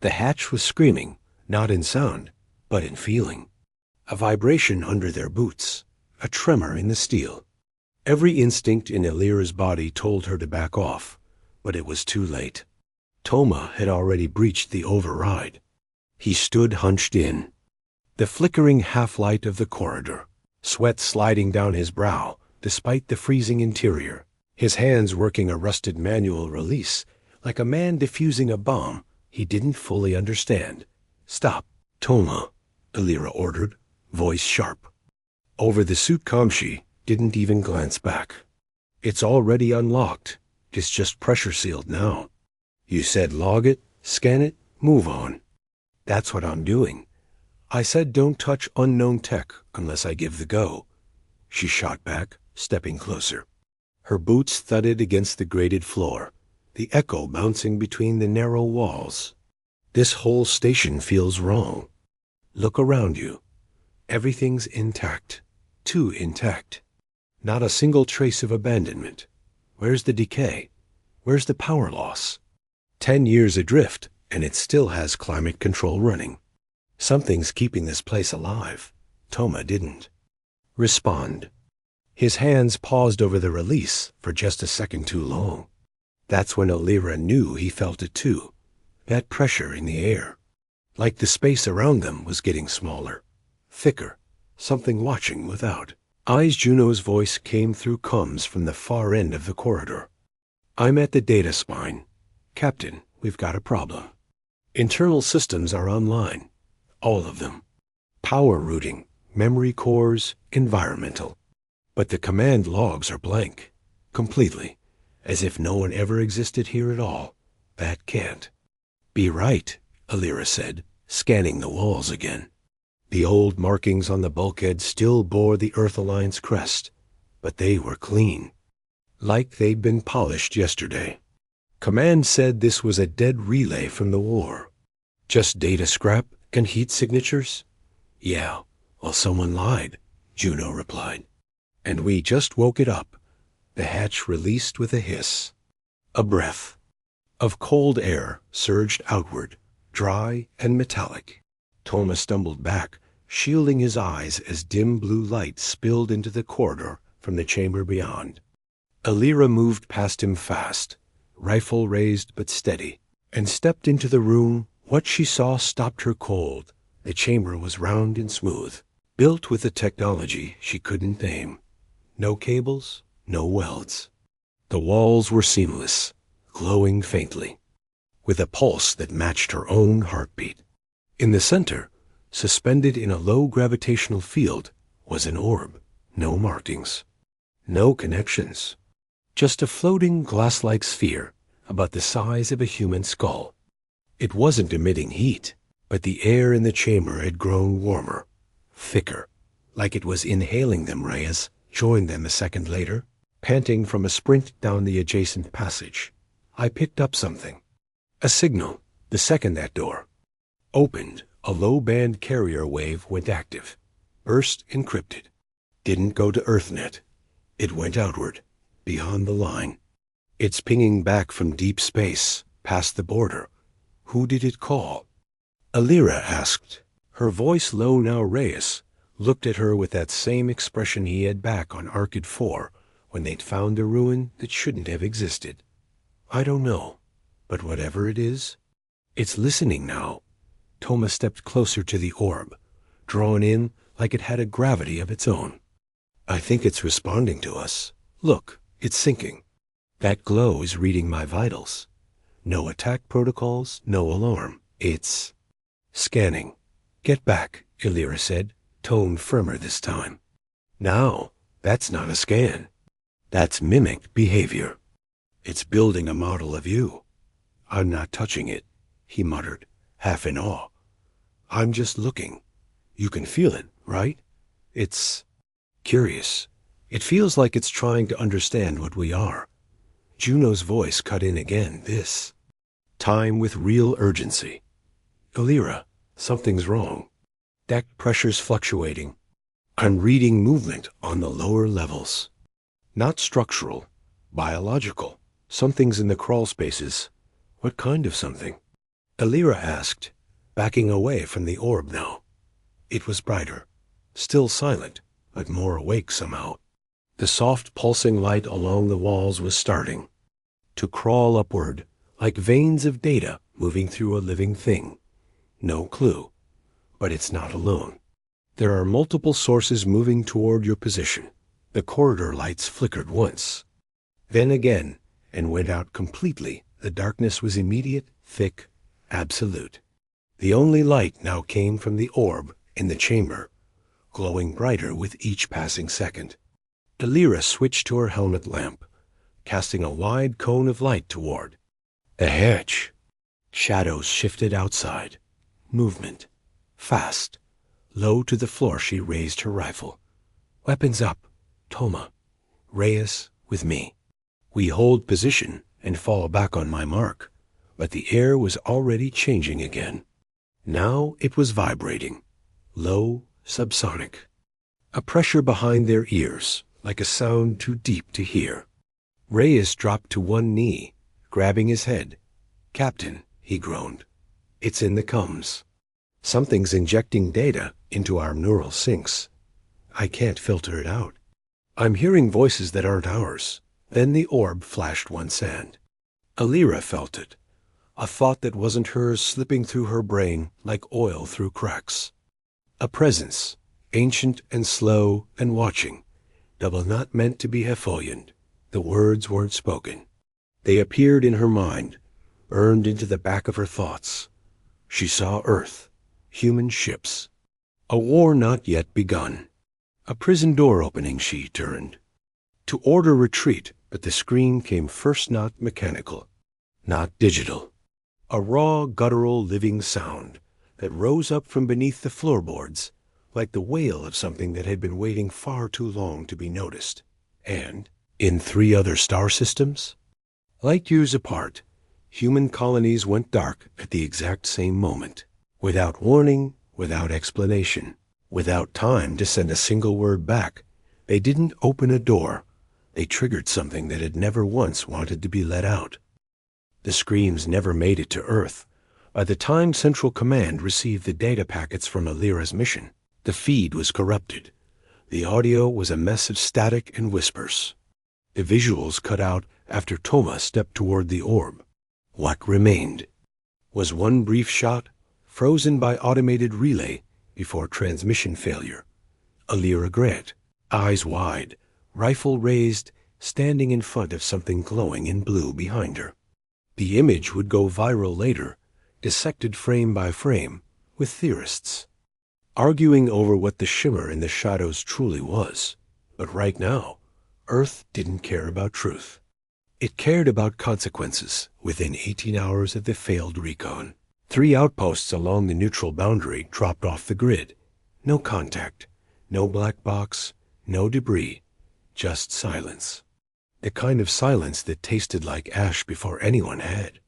The hatch was screaming, not in sound, but in feeling. A vibration under their boots, a tremor in the steel. Every instinct in Elira's body told her to back off, but it was too late. Toma had already breached the override. He stood hunched in. The flickering half-light of the corridor, sweat sliding down his brow despite the freezing interior, his hands working a rusted manual release like a man defusing a bomb he didn't fully understand. "Stop, Toma," Elira ordered, voice sharp. Over the suit comm she didn't even glance back. "It's already unlocked. It's just pressure sealed now. You said log it, scan it, move on. That's what I'm doing. I said don't touch unknown tech unless I give the go." She shot back, stepping closer. Her boots thudded against the grated floor, the echo bouncing between the narrow walls. "This whole station feels wrong. Look around you. Everything's intact. Too intact. Not a single trace of abandonment. Where's the decay? Where's the power loss? 10 years adrift, and it still has climate control running. Something's keeping this place alive. Toma didn't respond. His hands paused over the release for just a second too long. That's when Elira knew he felt it too. That pressure in the air. Like the space around them was getting smaller, thicker, something watching without. Eyes Juno's voice came through comms from the far end of the corridor. "I'm at the data spine. Captain, we've got a problem. Internal systems are online. All of them. Power routing, memory cores, environmental. But the command logs are blank. Completely. As if no one ever existed here at all. That can't be right," Elira said, scanning the walls again. The old markings on the bulkhead still bore the Earth Alliance crest, but they were clean. Like they'd been polished yesterday. Command said this was a dead relay from the war. Just data scrap and heat signatures? "Yeah, well, someone lied," Juno replied. "And we just woke it up." The hatch released with a hiss. A breath of cold air surged outward, dry and metallic. Toma stumbled back, shielding his eyes as dim blue light spilled into the corridor from the chamber beyond. Elira moved past him fast, rifle raised but steady, and stepped into the room. What she saw stopped her cold. The chamber was round and smooth, built with a technology she couldn't name. No cables, no welds. The walls were seamless, glowing faintly, with a pulse that matched her own heartbeat. In the center, suspended in a low gravitational field, was an orb. No markings. No connections. Just a floating glass-like sphere about the size of a human skull. It wasn't emitting heat, but the air in the chamber had grown warmer, thicker, like it was inhaling them. Reyes joined them a second later, panting from a sprint down the adjacent passage. "I picked up something. A signal. The second that door opened, a low-band carrier wave went active. Burst encrypted. Didn't go to EarthNet. It went outward, beyond the line. It's pinging back from deep space, past the border. Who did it call?" Elira asked. Her voice low now. Reyes looked at her with that same expression he had back on Arcade 4 when they'd found a ruin that shouldn't have existed. "I don't know, but whatever it is, it's listening now." Toma stepped closer to the orb, drawn in like it had a gravity of its own. "I think it's responding to us. Look, it's syncing. That glow is reading my vitals. No attack protocols, no alarm. It's scanning." "Get back," Elira said, tone firmer this time. "Now, that's not a scan. That's mimicked behavior. It's building a model of you." "I'm not touching it," he muttered, half in awe. "I'm just looking. You can feel it, right? It's curious. It feels like it's trying to understand what we are." Juno's voice cut in again. This time with real urgency. "Elira, something's wrong. Deck pressure's fluctuating. I'm reading movement on the lower levels. Not structural, biological. Something's in the crawl spaces." "What kind of something?" Alira asked, backing away from the orb now. It was brighter, still silent, but more awake somehow. The soft pulsing light along the walls was starting to crawl upward, like veins of data moving through a living thing. No clue, but it's not alone. There are multiple sources moving toward your position. The corridor lights flickered once, then again, and went out completely. The darkness was immediate, thick, absolute. The only light now came from the orb in the chamber, glowing brighter with each passing second. Alira switched to her helmet lamp, casting a wide cone of light toward a hedge. Shadows shifted outside. Movement. Fast. Low to the floor she raised her rifle. Weapons up. Toma. Reyes with me. We hold position and fall back on my mark, but the air was already changing again. Now it was vibrating. Low, subsonic. A pressure behind their ears, like a sound too deep to hear. Reyes dropped to one knee, grabbing his head. "Captain," he groaned, "it's in the comms. Something's injecting data into our neural sinks. I can't filter it out. I'm hearing voices that aren't ours." Then the orb flashed once and Alira felt it, a thought that wasn't hers slipping through her brain like oil through cracks. A presence, ancient and slow and watching, double not meant to be Heffoyant. The words weren't spoken. They appeared in her mind, burned into the back of her thoughts. She saw Earth, human ships. A war not yet begun. A prison door opening she turned. To order retreat, but the scream came first not mechanical, not digital. A raw, guttural, living sound that rose up from beneath the floorboards, like the wail of something that had been waiting far too long to be noticed. And, in 3 other star systems, light years apart, human colonies went dark at the exact same moment, without warning, without explanation, without time to send a single word back. They didn't open a door. They triggered something that had never once wanted to be let out. The screams never made it to Earth. By the time Central Command received the data packets from Alira's mission, the feed was corrupted. The audio was a mess of static and whispers. The visuals cut out after Toma stepped toward the orb. What remained was one brief shot, frozen by automated relay before transmission failure. Alira Grant, eyes wide, rifle raised, standing in front of something glowing in blue behind her. The image would go viral later, dissected frame by frame, with theorists, arguing over what the shimmer in the shadows truly was. But right now, Earth didn't care about truth. It cared about consequences within 18 hours of the failed recon. 3 outposts along the neutral boundary dropped off the grid. No contact, no black box, no debris, just silence. The kind of silence that tasted like ash before anyone had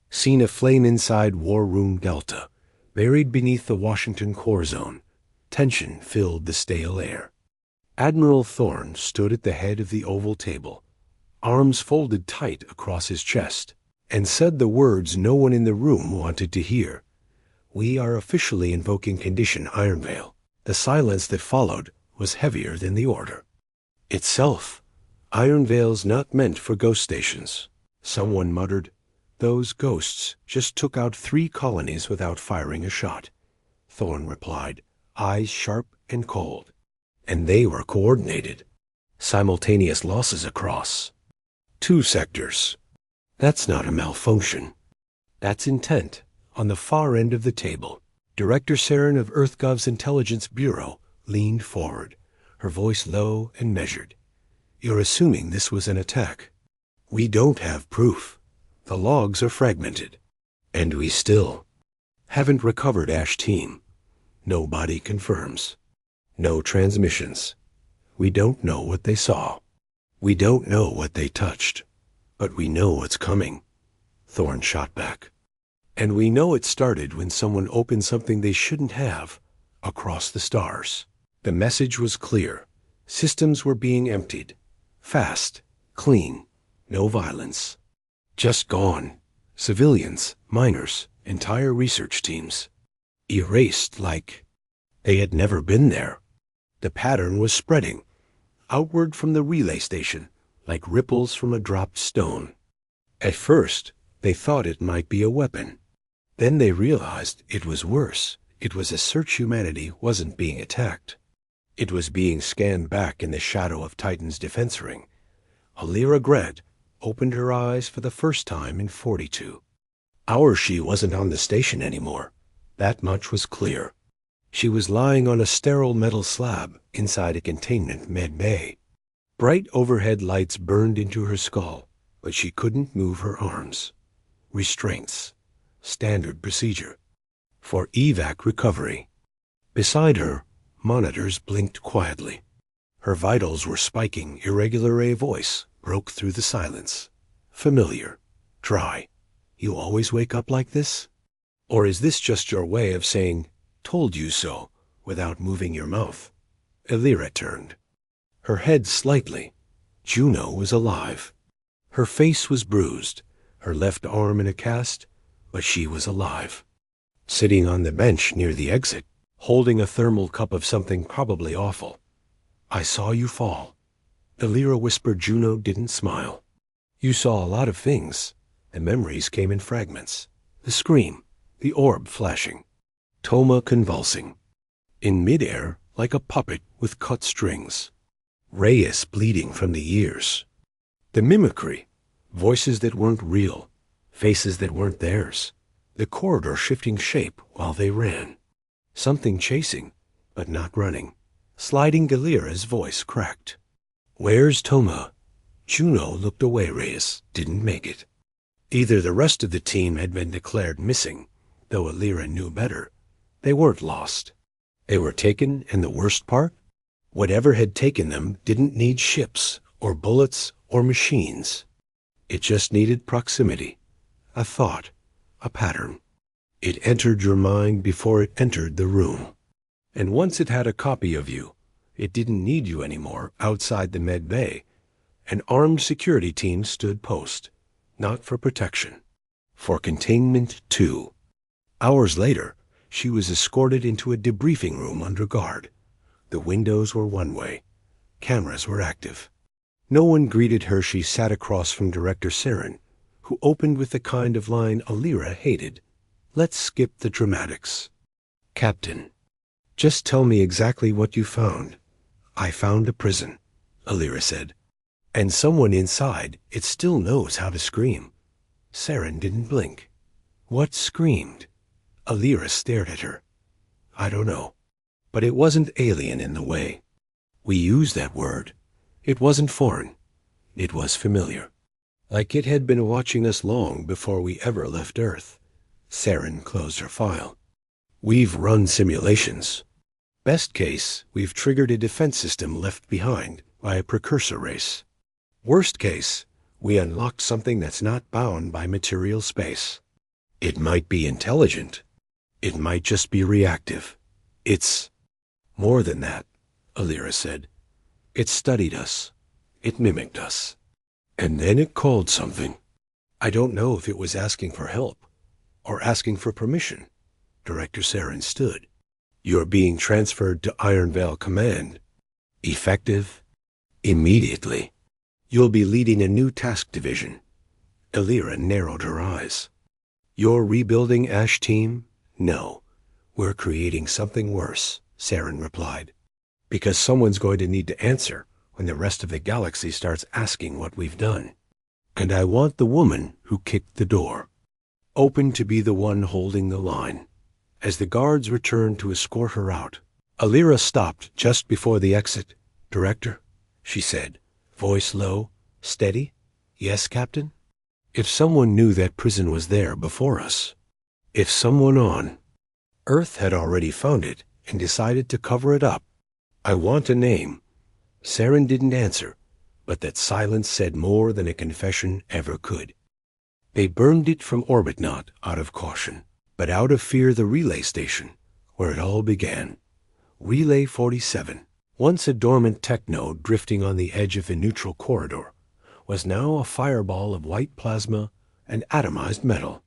seen a flame inside War Room Delta, buried beneath the Washington core zone. Tension filled the stale air. Admiral Thorne stood at the head of the oval table, arms folded tight across his chest, and said the words no one in the room wanted to hear. "We are officially invoking Condition Ironveil." The silence that followed was heavier than the order itself. "Ironveil's not meant for ghost stations." Someone muttered, "Those ghosts just took out 3 colonies without firing a shot." Thorne replied, eyes sharp and cold. "And they were coordinated. Simultaneous losses across 2 sectors. That's not a malfunction. That's intent." On the far end of the table, Director Saren of EarthGov's Intelligence Bureau leaned forward, her voice low and measured. "You're assuming this was an attack. We don't have proof. The logs are fragmented. And we still haven't recovered Ash Team. No body confirms. No transmissions. We don't know what they saw. We don't know what they touched. But we know what's coming." Thorne shot back. "And we know it started when someone opened something they shouldn't have across the stars." The message was clear. Systems were being emptied. Fast, clean, no violence. Just gone. Civilians, miners, entire research teams. Erased like they had never been there. The pattern was spreading, outward from the relay station, like ripples from a dropped stone. At first, they thought it might be a weapon. Then they realized it was worse. It was a search humanity wasn't being attacked. It was being scanned back in the shadow of Titan's defense ring. Alira Gred opened her eyes for the first time in 42. Our she wasn't on the station anymore. That much was clear. She was lying on a sterile metal slab inside a containment med bay. Bright overhead lights burned into her skull, but she couldn't move her arms. Restraints. Standard procedure. For evac recovery. Beside her, monitors blinked quietly. Her vitals were spiking. Irregular A voice broke through the silence. Familiar. Dry. You always wake up like this? Or is this just your way of saying, told you so, without moving your mouth? Alira turned. Her head slightly. Juno was alive. Her face was bruised, her left arm in a cast, but she was alive. Sitting on the bench near the exit, holding a thermal cup of something probably awful. I saw you fall. Alira whispered. Juno didn't smile. You saw a lot of things. The memories came in fragments. The scream, the orb flashing, Toma convulsing. In midair, like a puppet with cut strings. Reyes bleeding from the ears. The mimicry, voices that weren't real, faces that weren't theirs. The corridor shifting shape while they ran. Something chasing, but not running. Sliding. Galira's voice cracked. Where's Toma? Juno looked away. Reyes didn't make it. Either the rest of the team had been declared missing, though Alira knew better. They weren't lost. They were taken, and the worst part? Whatever had taken them didn't need ships, or bullets, or machines. It just needed proximity. A thought. A pattern. It entered your mind before it entered the room. And once it had a copy of you, it didn't need you anymore outside the med bay. An armed security team stood post. Not for protection. For containment, too. Hours later, she was escorted into a debriefing room under guard. The windows were one way. Cameras were active. No one greeted her. She sat across from Director Saren, who opened with the kind of line Alira hated. Let's skip the dramatics. Captain, just tell me exactly what you found. I found a prison, Alira said. And someone inside, it still knows how to scream. Saren didn't blink. What screamed? Alira stared at her. I don't know. But it wasn't alien in the way. We used that word. It wasn't foreign. It was familiar. Like it had been watching us long before we ever left Earth. Saren closed her file. We've run simulations. Best case, we've triggered a defense system left behind by a precursor race. Worst case, we unlocked something that's not bound by material space. It might be intelligent. It might just be reactive. It's more than that, Alira said. It studied us. It mimicked us. And then it called something. I don't know if it was asking for help or asking for permission. Director Saren stood. You're being transferred to Iron Veil Command. Effective immediately. You'll be leading a new task division. Alira narrowed her eyes. You're rebuilding Ash Team? No. We're creating something worse, Saren replied. Because someone's going to need to answer when the rest of the galaxy starts asking what we've done. And I want the woman who kicked the door. Open to be the one holding the line. As the guards returned to escort her out, Alira stopped just before the exit. Director, she said, voice low, steady. Yes, Captain? If someone knew that prison was there before us, if someone on Earth had already found it and decided to cover it up, I want a name. Saren didn't answer, but that silence said more than a confession ever could. They burned it from orbit, not out of caution, but out of fear. The relay station, where it all began. Relay 47, once a dormant tech node drifting on the edge of the neutral corridor, was now a fireball of white plasma and atomized metal,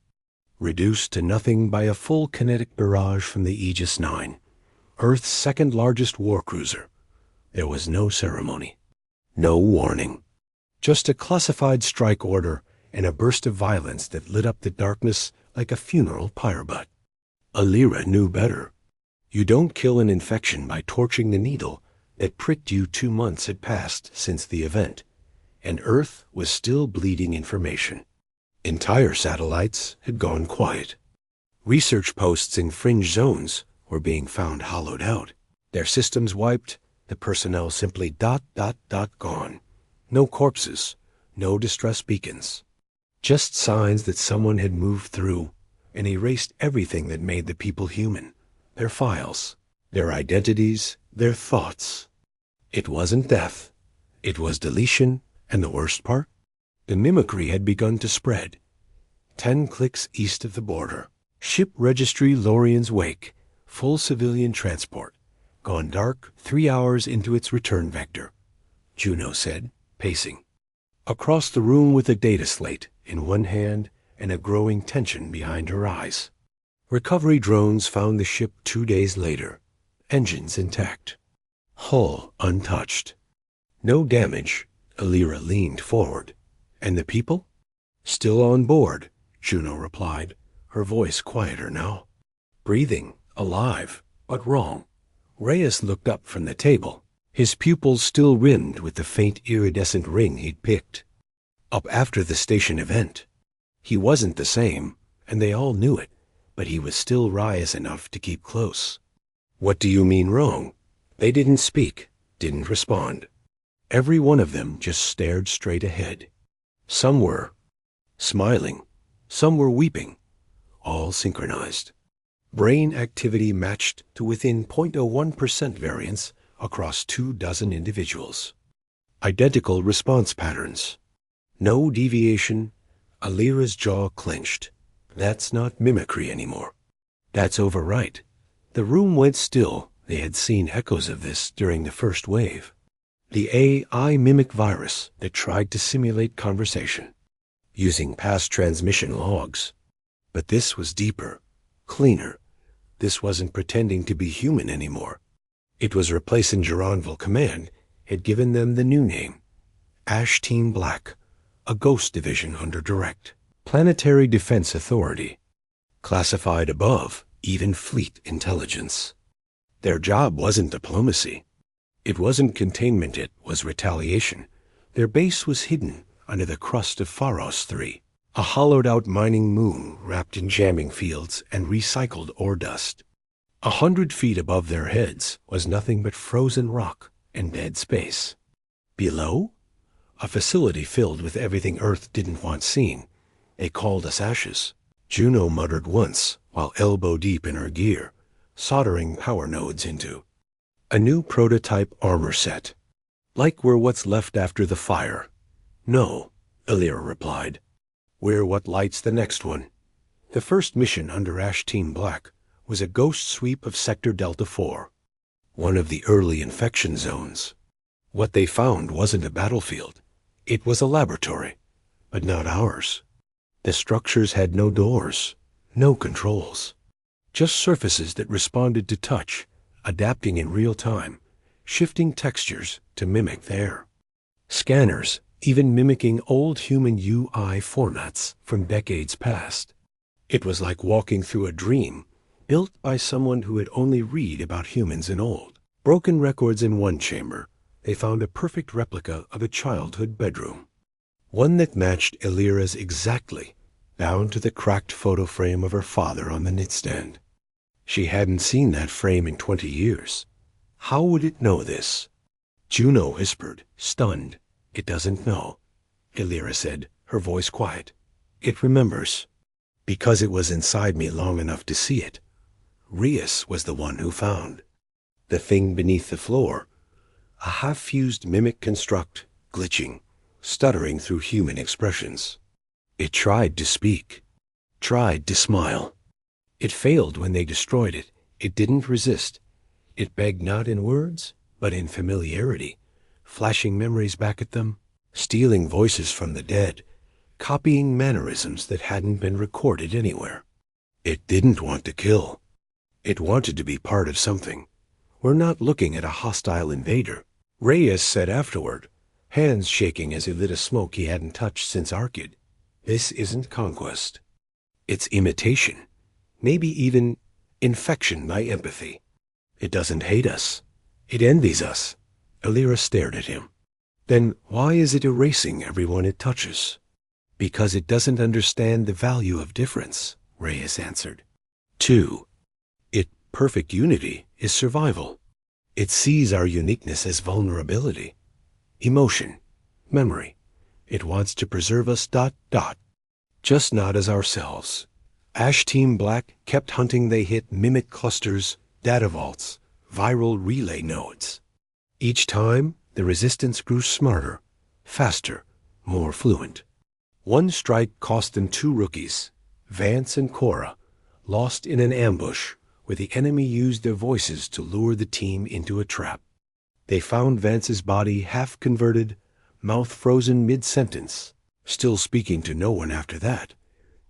reduced to nothing by a full kinetic barrage from the Aegis 9, Earth's second-largest war cruiser. There was no ceremony, no warning, just a classified strike order and a burst of violence that lit up the darkness like a funeral pyre butt. Alira knew better. You don't kill an infection by torching the needle that pricked you 2 months had passed since the event, and Earth was still bleeding information. Entire satellites had gone quiet. Research posts in fringe zones were being found hollowed out, their systems wiped, the personnel simply ... gone. No corpses, no distress beacons. Just signs that someone had moved through and erased everything that made the people human. Their files, their identities, their thoughts. It wasn't death. It was deletion, and the worst part? The mimicry had begun to spread. 10 clicks east of the border. Ship registry Lorien's wake, full civilian transport. Gone dark 3 hours into its return vector, Juno said, pacing. Across the room with a data slate in one hand and a growing tension behind her eyes. Recovery drones found the ship 2 days later, engines intact, hull untouched. No damage, Alira leaned forward. And the people? Still on board, Juno replied, her voice quieter now. Breathing, alive, but wrong. Reyes looked up from the table, his pupils still rimmed with the faint iridescent ring he'd picked. Up after the station event. He wasn't the same, and they all knew it, but he was still Reyes enough to keep close. What do you mean wrong? They didn't speak, didn't respond. Every one of them just stared straight ahead. Some were smiling, some were weeping, all synchronized. Brain activity matched to within 0.01% variance across 24 individuals. Identical response patterns. No deviation. Alira's jaw clenched. That's not mimicry anymore. That's overwrite. The room went still. They had seen echoes of this during the first wave. The AI mimic virus that tried to simulate conversation, using past transmission logs. But this was deeper, cleaner. This wasn't pretending to be human anymore. It was replacing Geronville Command had given them the new name, Ash Team Black, a ghost division under direct Planetary Defense Authority, classified above even fleet intelligence. Their job wasn't diplomacy. It wasn't containment, it was retaliation. Their base was hidden under the crust of Pharos 3, a hollowed-out mining moon wrapped in jamming fields and recycled ore dust. 100 feet above their heads was nothing but frozen rock and dead space. Below? A facility filled with everything Earth didn't want seen. They called us ashes. Juno muttered once while elbow-deep in her gear, soldering power nodes into a new prototype armor set. Like we're what's left after the fire. No, Alira replied. We're what lights the next one. The first mission under Ash Team Black was a ghost sweep of Sector Delta 4, one of the early infection zones. What they found wasn't a battlefield. It was a laboratory, but not ours. The structures had no doors, no controls, just surfaces that responded to touch, adapting in real time, shifting textures to mimic their scanners, even mimicking old human UI formats from decades past. It was like walking through a dream, built by someone who had only read about humans in old. Broken records in one chamber, they found a perfect replica of a childhood bedroom. One that matched Alira's exactly, down to the cracked photo frame of her father on the knitstand. She hadn't seen that frame in 20 years. How would it know this? Juno whispered, stunned. It doesn't know. Alira said, her voice quiet. It remembers. Because it was inside me long enough to see it. Reyes was the one who found. The thing beneath the floor. A half-fused mimic construct, glitching, stuttering through human expressions. It tried to speak. Tried to smile. It failed when they destroyed it. It didn't resist. It begged not in words, but in familiarity, flashing memories back at them, stealing voices from the dead, copying mannerisms that hadn't been recorded anywhere. It didn't want to kill. It wanted to be part of something. We're not looking at a hostile invader, Reyes said afterward, hands shaking as he lit a smoke he hadn't touched since Arkid. This isn't conquest. It's imitation. Maybe even infection by empathy. It doesn't hate us. It envies us. Alira stared at him. Then why is it erasing everyone it touches? Because it doesn't understand the value of difference, Reyes answered. 2. Perfect unity is survival. It sees our uniqueness as vulnerability, emotion, memory. It wants to preserve us ... just not as ourselves. Ash Team Black kept hunting. They hit mimic clusters, data vaults, viral relay nodes. Each time, the resistance grew smarter, faster, more fluent. One strike cost them 2 rookies, Vance and Cora, lost in an ambush where the enemy used their voices to lure the team into a trap. They found Vance's body half-converted, mouth frozen mid-sentence, still speaking to no one after that.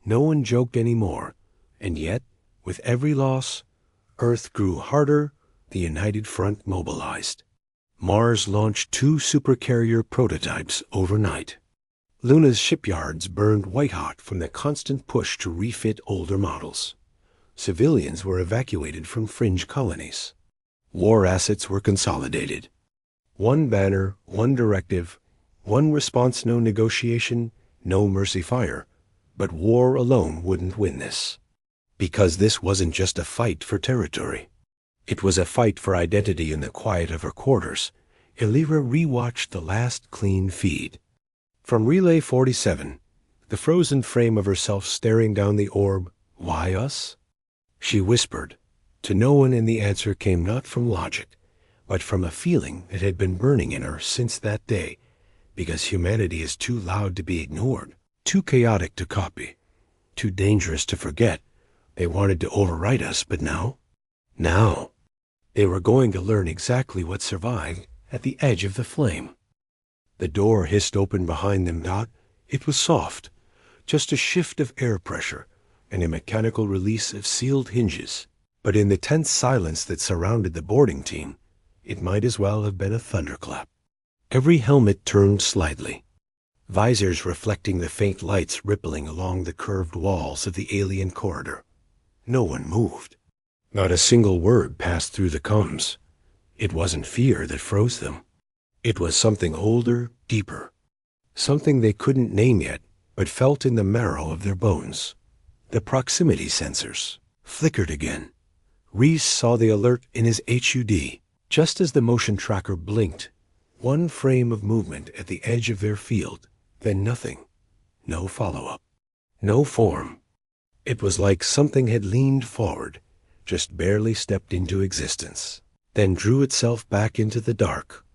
No one joked anymore, and yet, with every loss, Earth grew harder, the United Front mobilized. Mars launched 2 supercarrier prototypes overnight. Luna's shipyards burned white-hot from the constant push to refit older models. Civilians were evacuated from fringe colonies. War assets were consolidated. One banner, one directive, one response, no negotiation, no mercy fire. But war alone wouldn't win this. Because this wasn't just a fight for territory. It was a fight for identity in the quiet of her quarters. Alira rewatched the last clean feed. From Relay 47, the frozen frame of herself staring down the orb, "Why us?" She whispered, to no one, and the answer came not from logic, but from a feeling that had been burning in her since that day, because humanity is too loud to be ignored, too chaotic to copy, too dangerous to forget. They wanted to overwrite us, but now, they were going to learn exactly what survived at the edge of the flame. The door hissed open behind them. It was soft, just a shift of air pressure and a mechanical release of sealed hinges. But in the tense silence that surrounded the boarding team, it might as well have been a thunderclap. Every helmet turned slightly, visors reflecting the faint lights rippling along the curved walls of the alien corridor. No one moved. Not a single word passed through the comms. It wasn't fear that froze them. It was something older, deeper. Something they couldn't name yet, but felt in the marrow of their bones. The proximity sensors flickered again. Reese saw the alert in his HUD. Just as the motion tracker blinked, one frame of movement at the edge of their field, then nothing. No follow-up. No form. It was like something had leaned forward, just barely stepped into existence, then drew itself back into the dark.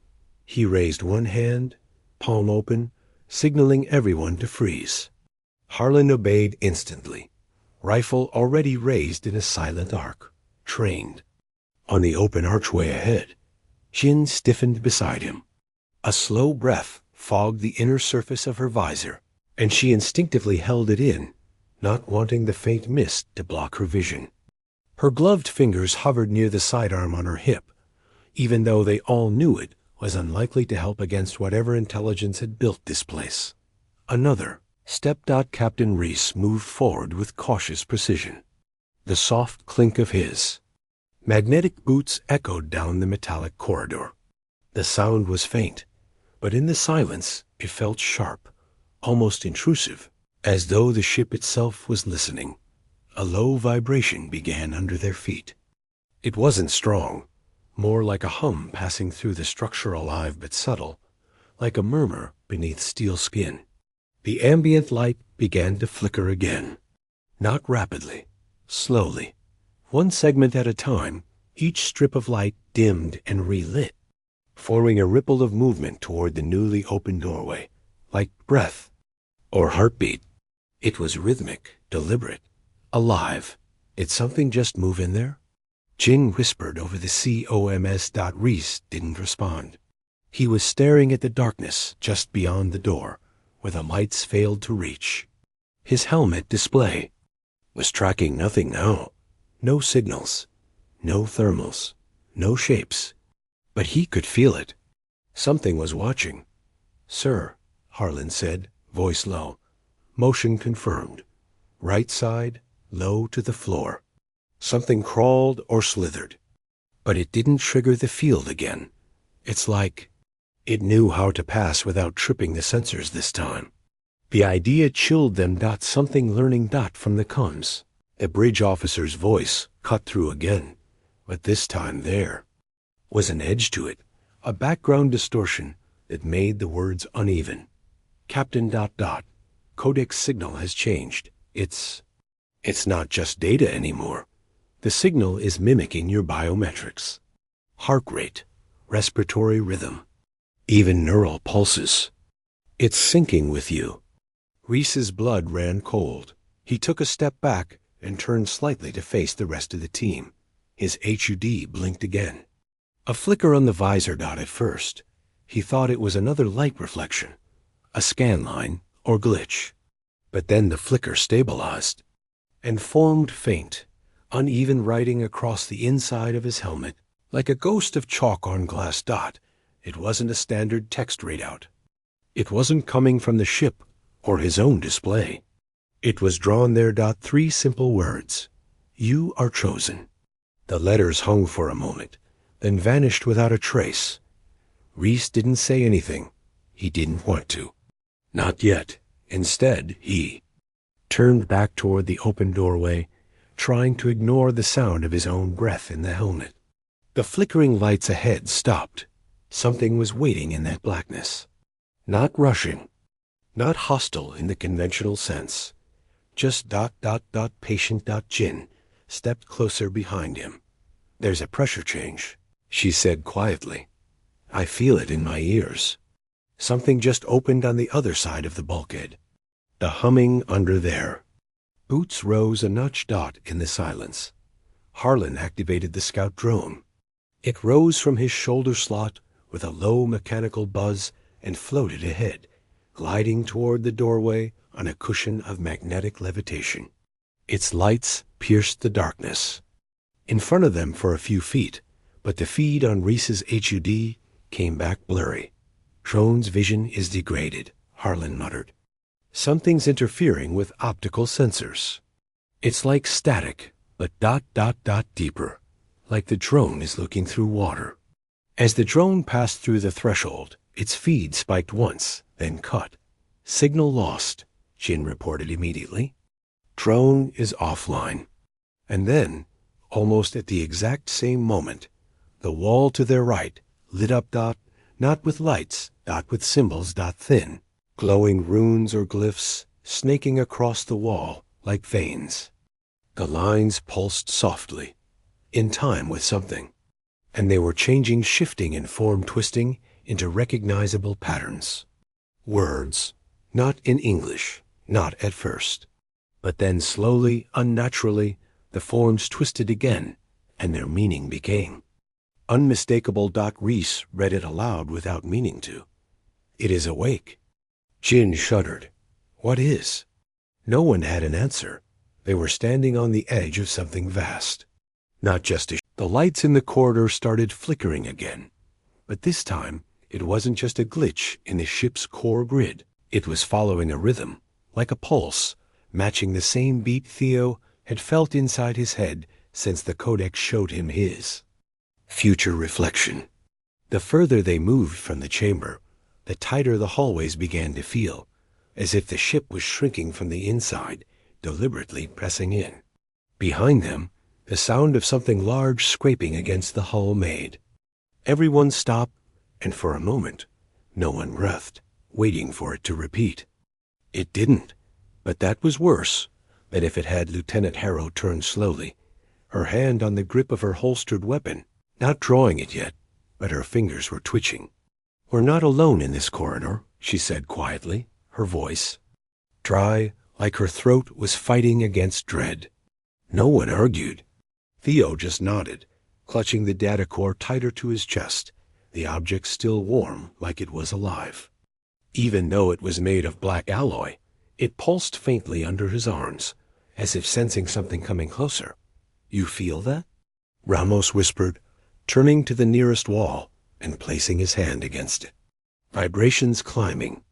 He raised one hand, palm open, signaling everyone to freeze. Harlan obeyed instantly, rifle already raised in a silent arc, trained. On the open archway ahead, Jin stiffened beside him. A slow breath fogged the inner surface of her visor, and she instinctively held it in, not wanting the faint mist to block her vision. Her gloved fingers hovered near the sidearm on her hip, even though they all knew it was unlikely to help against whatever intelligence had built this place. Another step. Captain Reese moved forward with cautious precision. The soft clink of his magnetic boots echoed down the metallic corridor. The sound was faint, but in the silence it felt sharp, almost intrusive, as though the ship itself was listening. A low vibration began under their feet. It wasn't strong, more like a hum passing through the structure, alive but subtle, like a murmur beneath steel skin. The ambient light began to flicker again. Not rapidly, slowly. One segment at a time, each strip of light dimmed and relit, forming a ripple of movement toward the newly opened doorway, like breath or heartbeat. It was rhythmic, deliberate, alive. Did something just move in there? Jin whispered over the COMS. Reese didn't respond. He was staring at the darkness just beyond the door, where the lights failed to reach. His helmet display was tracking nothing now. No signals, no thermals, no shapes. But he could feel it. Something was watching. "Sir," Harlan said, voice low. Motion confirmed. Right side, low to the floor. Something crawled or slithered. But it didn't trigger the field again. It's like it knew how to pass without tripping the sensors this time. The idea chilled them. Something learning from the comms. The bridge officer's voice cut through again. But this time there was an edge to it, a background distortion that made the words uneven. Captain ... Codec signal has changed. It's not just data anymore. The signal is mimicking your biometrics. Heart rate, respiratory rhythm, even neural pulses. It's syncing with you. Reese's blood ran cold. He took a step back and turned slightly to face the rest of the team. His HUD blinked again. A flicker on the visor. At first, he thought it was another light reflection, a scan line or glitch. But then the flicker stabilized and formed faint, uneven writing across the inside of his helmet, like a ghost of chalk on glass. It wasn't a standard text readout. It wasn't coming from the ship or his own display. It was drawn there. 3 simple words. You are chosen. The letters hung for a moment, then vanished without a trace. Reese didn't say anything. He didn't want to. Not yet. Instead, he turned back toward the open doorway, trying to ignore the sound of his own breath in the helmet. The flickering lights ahead stopped. Something was waiting in that blackness. Not rushing. Not hostile in the conventional sense. Just ... patient. Jin stepped closer behind him. There's a pressure change, she said quietly. I feel it in my ears. Something just opened on the other side of the bulkhead. The humming under there. Boots rose a notch. In the silence. Harlan activated the scout drone. It rose from his shoulder slot with a low mechanical buzz and floated ahead, gliding toward the doorway on a cushion of magnetic levitation. Its lights pierced the darkness. In front of them for a few feet, but the feed on Reese's HUD came back blurry. Drone's vision is degraded, Harlan muttered. Something's interfering with optical sensors. It's like static, but ... deeper, like the drone is looking through water. As the drone passed through the threshold, its feed spiked once, then cut. Signal lost, Jin reported immediately. Drone is offline. And then, almost at the exact same moment, the wall to their right lit up ... not with lights, with symbols ... thin, glowing runes or glyphs snaking across the wall like veins. The lines pulsed softly, in time with something, and they were changing, shifting and form twisting into recognizable patterns. Words, not in English, not at first. But then slowly, unnaturally, the forms twisted again, and their meaning became unmistakable. Reese read it aloud without meaning to. It is awake. Jin shuddered. What is? No one had an answer. They were standing on the edge of something vast. Not just a... The lights in the corridor started flickering again. But this time, it wasn't just a glitch in the ship's core grid. It was following a rhythm, like a pulse, matching the same beat Theo had felt inside his head since the codec showed him his. Future reflection. The further they moved from the chamber, the tighter the hallways began to feel, as if the ship was shrinking from the inside, deliberately pressing in. Behind them, the sound of something large scraping against the hull made. Everyone stopped, and for a moment, no one breathed, waiting for it to repeat. It didn't, but that was worse than if it had. Lieutenant Harrow turned slowly, her hand on the grip of her holstered weapon, not drawing it yet, but her fingers were twitching. We're not alone in this corridor, she said quietly, her voice dry, like her throat was fighting against dread. No one argued. Theo just nodded, clutching the data core tighter to his chest, the object still warm like it was alive. Even though it was made of black alloy, it pulsed faintly under his arms, as if sensing something coming closer. "You feel that?" Ramos whispered, turning to the nearest wall and placing his hand against it. Vibrations climbing.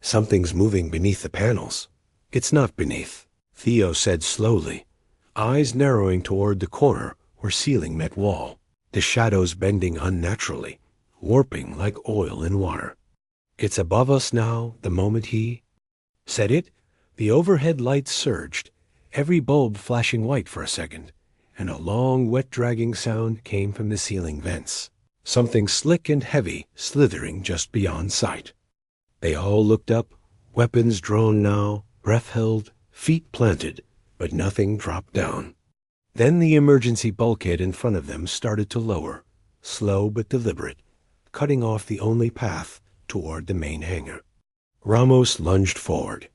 "Something's moving beneath the panels." "It's not beneath," Theo said slowly, eyes narrowing toward the corner where ceiling met wall, the shadows bending unnaturally, warping like oil in water. "It's above us now, the moment he said it." The overhead lights surged, every bulb flashing white for a second, and a long, wet-dragging sound came from the ceiling vents. Something slick and heavy slithering just beyond sight. They all looked up, weapons drawn now, breath held, feet planted, but nothing dropped down. Then the emergency bulkhead in front of them started to lower, slow but deliberate, cutting off the only path toward the main hangar. Ramos lunged forward,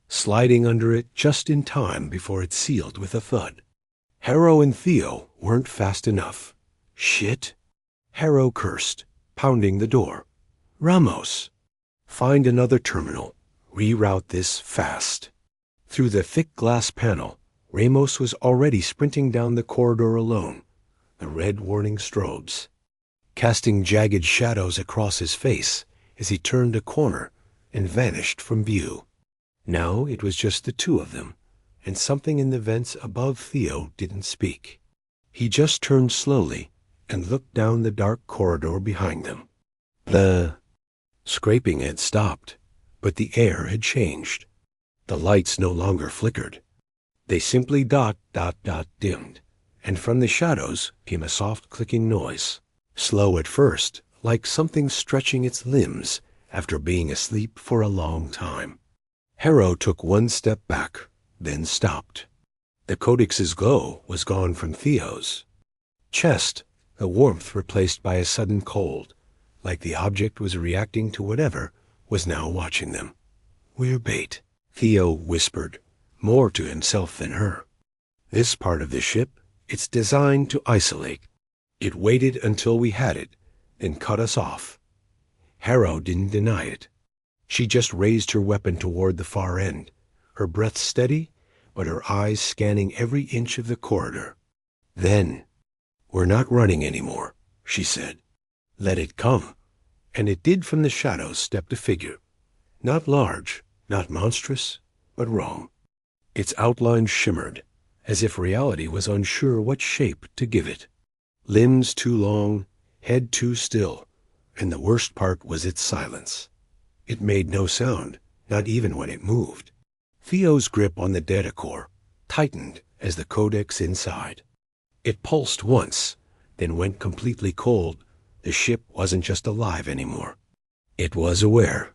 sliding under it just in time before it sealed with a thud. Harrow and Theo weren't fast enough. "Shit!" Harrow cursed, pounding the door. "Ramos! Find another terminal. Reroute this fast." Through the thick glass panel, Ramos was already sprinting down the corridor alone, the red warning strobes casting jagged shadows across his face as he turned a corner and vanished from view. Now it was just the two of them, and something in the vents above Theo didn't speak. He just turned slowly and looked down the dark corridor behind them. The scraping had stopped, but the air had changed. The lights no longer flickered. They simply dimmed, and from the shadows came a soft clicking noise, slow at first, like something stretching its limbs after being asleep for a long time. Harrow took one step back, then stopped. The codex's glow was gone from Theo's chest, the warmth replaced by a sudden cold, like the object was reacting to whatever was now watching them. "We're bait," Theo whispered, more to himself than her. "This part of the ship, it's designed to isolate. It waited until we had it, then cut us off." Harrow didn't deny it. She just raised her weapon toward the far end, her breath steady, but her eyes scanning every inch of the corridor. Then, "We're not running anymore," she said. "Let it come." And it did. From the shadows stepped a figure. Not large, not monstrous, but wrong. Its outline shimmered, as if reality was unsure what shape to give it. Limbs too long, head too still, and the worst part was its silence. It made no sound, not even when it moved. Theo's grip on the data core tightened as the codex inside. It pulsed once, then went completely cold. The ship wasn't just alive anymore. It was aware.